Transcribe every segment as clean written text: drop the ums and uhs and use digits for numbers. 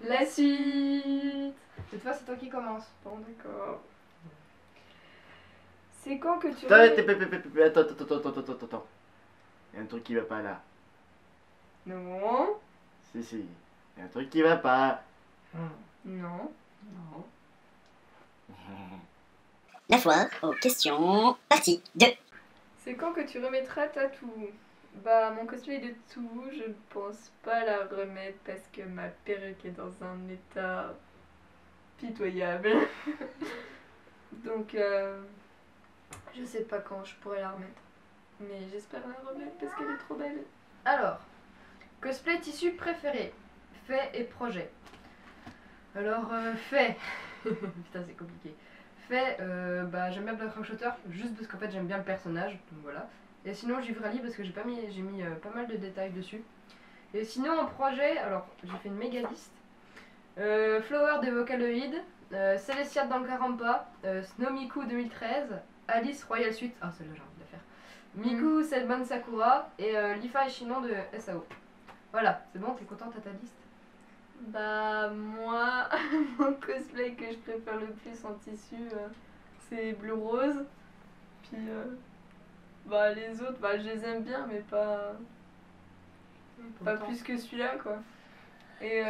La suite. Cette fois, c'est toi qui commence. Bon, d'accord. C'est quand que tu... Attends. Il y a un truc qui va pas là. Non. Si. Il y a un truc qui va pas. Non. Non. La foire aux questions, partie 2. C'est quand que tu remettras ta toux? Bah, mon cosplay de toux, je ne pense pas la remettre parce que ma perruque est dans un état pitoyable. Donc, je sais pas quand je pourrais la remettre. Mais j'espère la remettre parce qu'elle est trop belle. Alors, cosplay tissu préféré, fait et projet. Alors, fait. Putain, c'est compliqué. Fait, bah j'aime bien Black Rock Shooter juste parce qu'en fait j'aime bien le personnage, donc voilà. Et sinon Givrali parce que j'ai mis pas mal de détails dessus. Et sinon en projet, alors j'ai fait une méga liste. Flower des Vocaloid, Celestia dans le Carampa, Snow Miku 2013, Alice Royal Suite, ah celle-là j'ai envie de la faire. Miku Selban Sakura et Lifa et Shinon de SAO. Voilà, c'est bon, t'es contente à ta liste? Bah moi, mon cosplay que je préfère le plus en tissu, c'est bleu rose. Puis bah les autres, bah je les aime bien mais pas plus que celui-là quoi. Et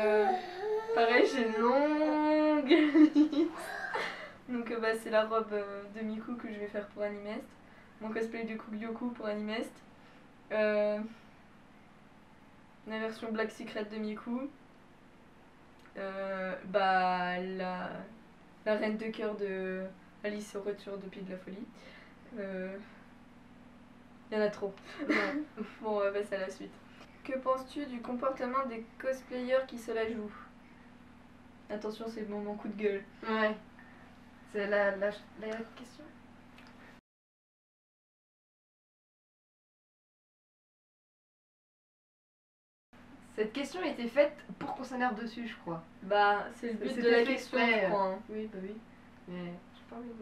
pareil j'ai une longue liste. Donc bah c'est la robe de Miku que je vais faire pour Animest. Mon cosplay de Kugyoku pour Animest. La version Black Secret de Miku. Bah la reine de cœur de Alice au retour de Pays de la Folie. Il y en a trop. Bon, on va passer à la suite. Que penses-tu du comportement des cosplayers qui se la jouent? Attention, c'est le moment coup de gueule. Ouais. C'est la question. Cette question a été faite pour qu'on s'énerve dessus, je crois. Bah, c'est le but de la question, je crois. Hein. Oui, bah oui. Mais j'ai pas envie de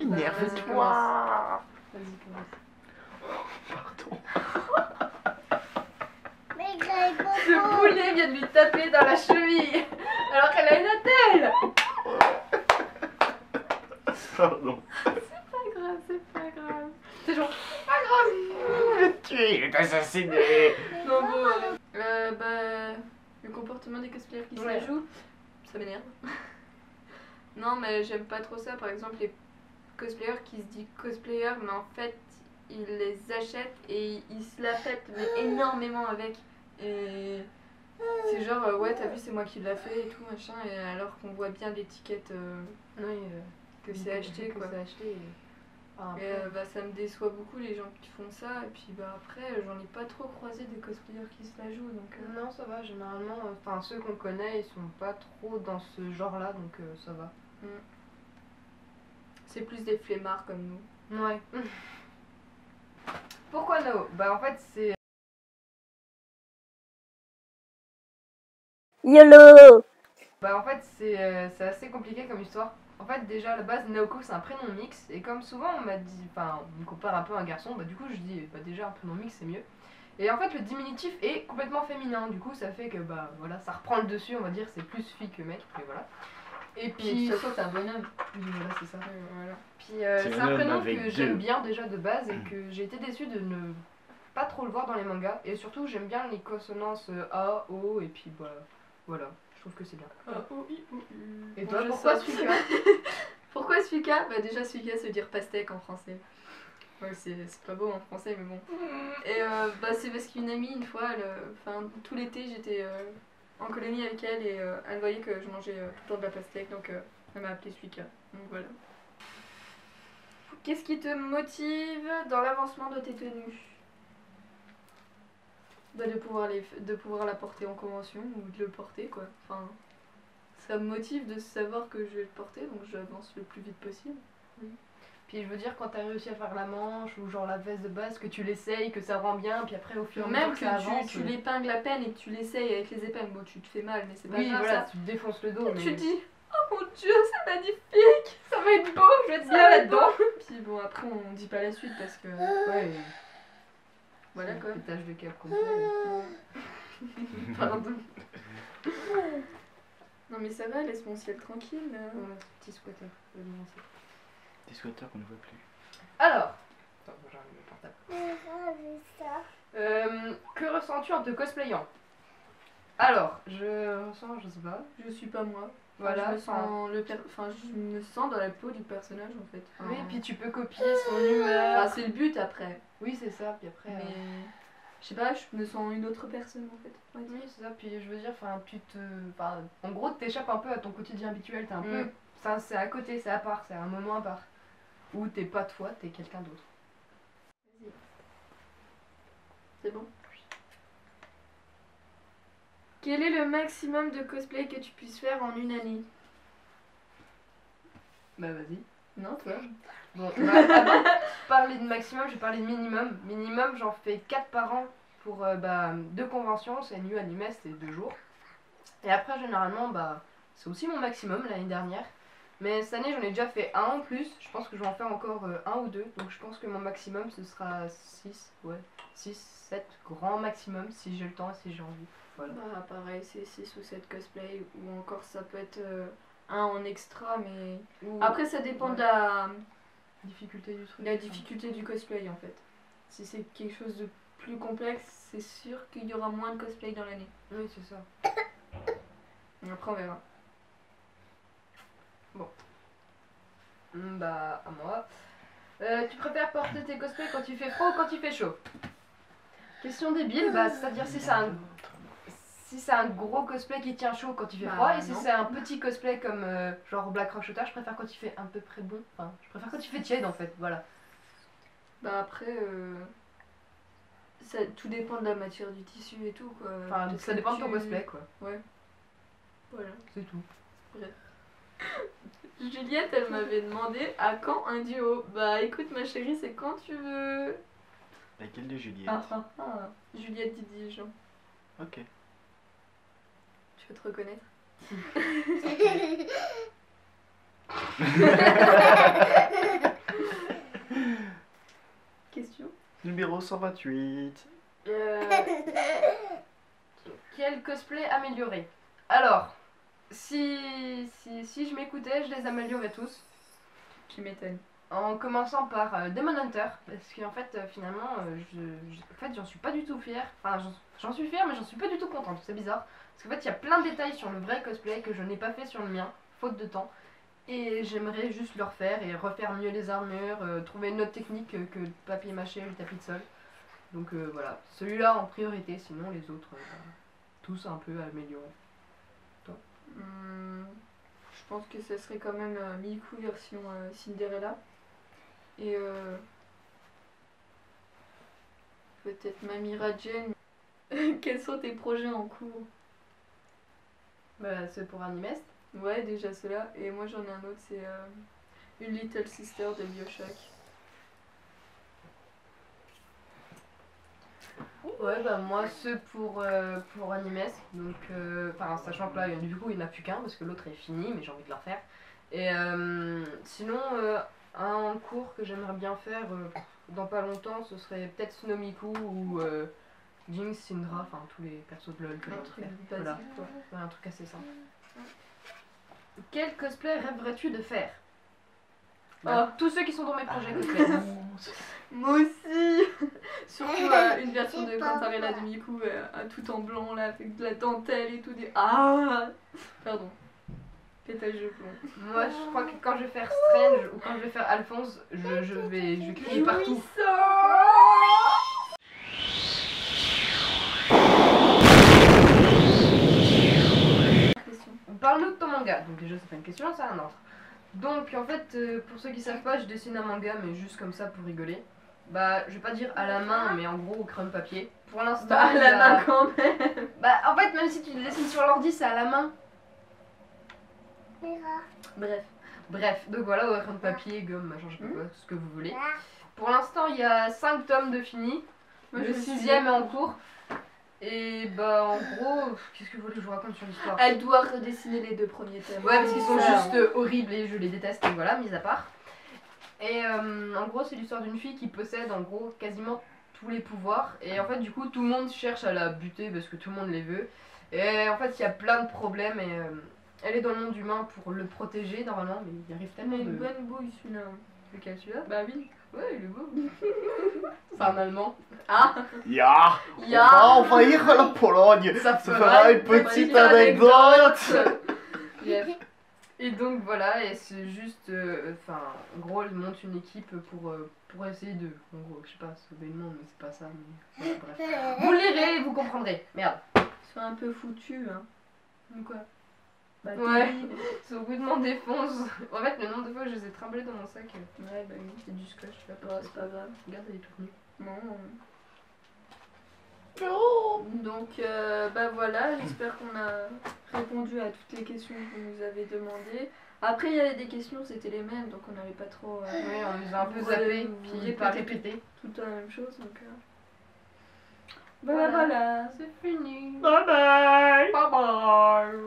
m'énerver. Énerve-toi. Vas-y, commence. Pardon. Ce poulet vient de lui taper dans la cheville alors qu'elle a une attelle. Pardon. C'est pas grave. C'est genre, c'est pas grave. Je vais te tuer, je vais t'assassiner. Non, bon. Bah, le comportement des cosplayers qui se la jouent, ça m'énerve. Non, mais j'aime pas trop ça. Par exemple, les cosplayers qui se disent cosplayers, mais en fait, ils les achètent et ils se la pètent mais énormément avec. Et c'est genre, ouais, t'as vu, c'est moi qui l'a fait et tout, machin, et alors qu'on voit bien l'étiquette que c'est acheté, quoi. Et bah, ça me déçoit beaucoup les gens qui font ça, et puis bah après j'en ai pas trop croisé des cosplayers qui se la jouent donc. Non, ça va, généralement, enfin ceux qu'on connaît, ils sont pas trop dans ce genre-là, donc ça va. C'est plus des flemmards comme nous. Ouais. Pourquoi no? Bah en fait c'est... YOLO. Bah en fait c'est assez compliqué comme histoire. En fait déjà à la base Naoko c'est un prénom mix et comme souvent on m'a dit, enfin on me compare un peu à un garçon, bah du coup je dis bah déjà un prénom mix c'est mieux. Et en fait le diminutif est complètement féminin, du coup ça fait que bah voilà ça reprend le dessus, on va dire c'est plus fille que mec, et voilà. Et puis... de toute façon c'est un bonhomme. Oui, voilà c'est ça. Voilà. Puis c'est un un homme prénom avec que j'aime deux. bien déjà de base et que j'ai été déçue de ne pas trop le voir dans les mangas. Et surtout j'aime bien les consonances A, O et puis bah voilà, je trouve que c'est bien. Et toi, pourquoi Suika? Pourquoi Suika? Bah déjà Suika ça veut dire pastèque en français. Ouais, c'est pas beau en français mais bon. Et bah c'est parce qu'une amie une fois, tout l'été j'étais en colonie avec elle et elle voyait que je mangeais tout le temps de la pastèque donc elle m'a appelée Suika. Donc voilà. Qu'est-ce qui te motive dans l'avancement de tes tenues? Bah de pouvoir la porter en convention ou de le porter quoi. Enfin, ça me motive de savoir que je vais le porter donc j'avance le plus vite possible. Puis je veux dire quand t'as réussi à faire la manche ou genre la veste de base, que tu l'essayes, que ça rend bien, puis après au fur et à mesure Même que ça avance... tu l'épingles à peine et que tu l'essayes avec les épingles, bon tu te fais mal mais c'est pas Oui grave voilà, ça. tu te défonces le dos mais... Tu te dis, oh mon dieu c'est magnifique, ça va être beau, je vais être bien là-dedans. Puis bon après on dit pas la suite parce que... Ouais, Voilà quoi. pétage de câble complet. Pardon. mais ça va, laisse mon ciel tranquille. Ouais, petit squatter. je vais le lancer. Des squatteurs qu'on ne voit plus. Alors, attends, j'arrive le portable. Que ressens-tu en te cosplayant? Alors, je ressens, je sais pas. Je suis pas moi. Voilà. Je me sens je me sens dans la peau du personnage en fait. Oui, puis tu peux copier son humeur. Enfin, c'est le but après. Oui, c'est ça. Puis après. Mais je sais pas, je me sens une autre personne en fait. Ouais. Oui, c'est ça. Puis je veux dire, enfin, en gros, t'échappes un peu à ton quotidien habituel. T'es un peu. Ça, c'est à côté, c'est à part, c'est un moment à part. Où t'es pas toi, t'es quelqu'un d'autre. Vas-y. C'est bon. Quel est le maximum de cosplay que tu puisses faire en une année? Bah vas-y. Non, toi. Bon, avant de parler de maximum, je vais parler de minimum. Minimum, j'en fais 4 par an pour 2 conventions, c'est New Animest et 2 jours. Et après, généralement, c'est aussi mon maximum l'année dernière. Mais cette année, j'en ai déjà fait un en plus. Je pense que je vais en faire encore un ou deux. Donc je pense que mon maximum, ce sera 6, 6, 7, grand maximum, si j'ai le temps et si j'ai envie. Voilà. Bah pareil, c'est 6 ou 7 cosplays, ou encore ça peut être un en extra, mais... Après ça dépend de difficulté du truc. la difficulté du cosplay en fait. Si c'est quelque chose de plus complexe, c'est sûr qu'il y aura moins de cosplay dans l'année. Oui, c'est ça. Après on verra. Bon. Bah, à moi. Tu préfères porter tes cosplays quand il fait froid ou quand il fait chaud? Question débile, c'est-à-dire si c'est un gros cosplay qui tient chaud quand il fait froid, et si c'est un petit cosplay comme genre Black Rock Shooter, je préfère quand il fait un peu près bon. Enfin, je préfère quand il fait tiède en fait, voilà. Bah après, tout dépend de la matière du tissu et tout quoi. Enfin, Parce ça que dépend de ton cosplay quoi. Ouais. Voilà. C'est tout. Juliette, elle m'avait demandé à quand un duo. Bah écoute ma chérie, c'est quand tu veux. Laquelle de Juliette? Juliette Didier Jean. Ok. Tu veux te reconnaître? Question. Numéro 128. Quel cosplay améliorer? Alors, si je m'écoutais, je les améliorerais tous. Tu m'étonnes. En commençant par Demon Hunter, parce qu'en fait, finalement, j'en suis pas du tout fière. Enfin, j'en suis fière, mais j'en suis pas du tout contente. C'est bizarre. Parce qu'en fait, il y a plein de détails sur le vrai cosplay que je n'ai pas fait sur le mien, faute de temps. Et j'aimerais juste le refaire et refaire mieux les armures, trouver une autre technique que le papier mâché ou le tapis de sol. Donc voilà, celui-là en priorité, sinon les autres, tous un peu améliorés. Toi? Je pense que ce serait quand même Miku version Cinderella. Et peut-être Mamira Jane. Quels sont tes projets en cours? Bah, c'est pour Animest. Ouais, déjà cela. Et moi j'en ai un autre, c'est une Little Sister de BioShock. Ouais, bah moi ceux pour Animes, donc sachant que là du coup il n'y en a plus qu'un parce que l'autre est fini, mais j'ai envie de le refaire. Et sinon un cours que j'aimerais bien faire dans pas longtemps, ce serait peut-être Snomiku ou Jinx, Syndra, enfin tous les persos de LoL que Un j'aimerais truc faire. basique Voilà. quoi. Ouais, un truc assez simple. Quel cosplay rêverais-tu de faire? Tous ceux qui sont dans mes projets cosplay. Moi aussi. Surtout une version de Cantarella de Miku tout en blanc là avec de la dentelle et tout des... Pardon. Pétage de plomb. Moi je crois que quand je vais faire Strange ou quand je vais faire Alphonse, je vais crier partout. Question. Parle-nous de ton manga. Donc déjà c'est pas une question, c'est un ordre. Donc en fait, pour ceux qui savent pas, je dessine un manga mais juste comme ça pour rigoler. Bah je vais pas dire à la main mais en gros au crayon papier. Pour l'instant À la main quand même. Bah en fait même si tu le dessines sur l'ordi c'est à la main. Bref, donc voilà, au crayon de papier, gomme, machin, je sais pas quoi, ce que vous voulez. Pour l'instant il y a 5 tomes de finis. Moi, Le 6ème est en cours. Et bah en gros, qu'est-ce que vous voulez que je vous raconte sur l'histoire? Elle doit redessiner les 2 premiers thèmes. Ouais, parce qu'ils sont Ça. juste horribles et je les déteste, donc voilà, mis à part. Et en gros, c'est l'histoire d'une fille qui possède en gros quasiment tous les pouvoirs. Et en fait, du coup, tout le monde cherche à la buter parce que tout le monde les veut. Et en fait, il y a plein de problèmes. Elle est dans le monde humain pour le protéger normalement, mais il arrive tellement Mais de... une bonne bouille celui-là. Lequel, celui-là? Bah oui. Ouais, il est beau. C'est un allemand. Ah Ya, Ya. on va envahir la Pologne. Ça Ça fera une petite anecdote. Yes. Et donc voilà, et c'est juste, enfin, en gros, elle monte une équipe pour essayer de, en gros, je sais pas, sauver le monde, mais c'est pas ça, mais voilà, bref. Vous lirez et vous comprendrez. Merde. C'est un peu foutu, hein. Quoi? Bah, Ouais. C'est au bout de mon défonce. En fait, le nombre de fois que je les ai trimballés dans mon sac, Ouais, bah oui. c'est du scotch, là. Bah, c'est pas grave. Regarde, elle est toute nue. Non. Donc, bah voilà, j'espère qu'on a répondu à toutes les questions que vous nous avez demandées. Après, il y avait des questions, c'était les mêmes, donc on n'avait pas trop Oui, on nous a un peu Vous zappé, vous puis pas répétez. répété. tout le temps la même chose. Donc, voilà, voilà. C'est fini. Bye bye. Bye bye.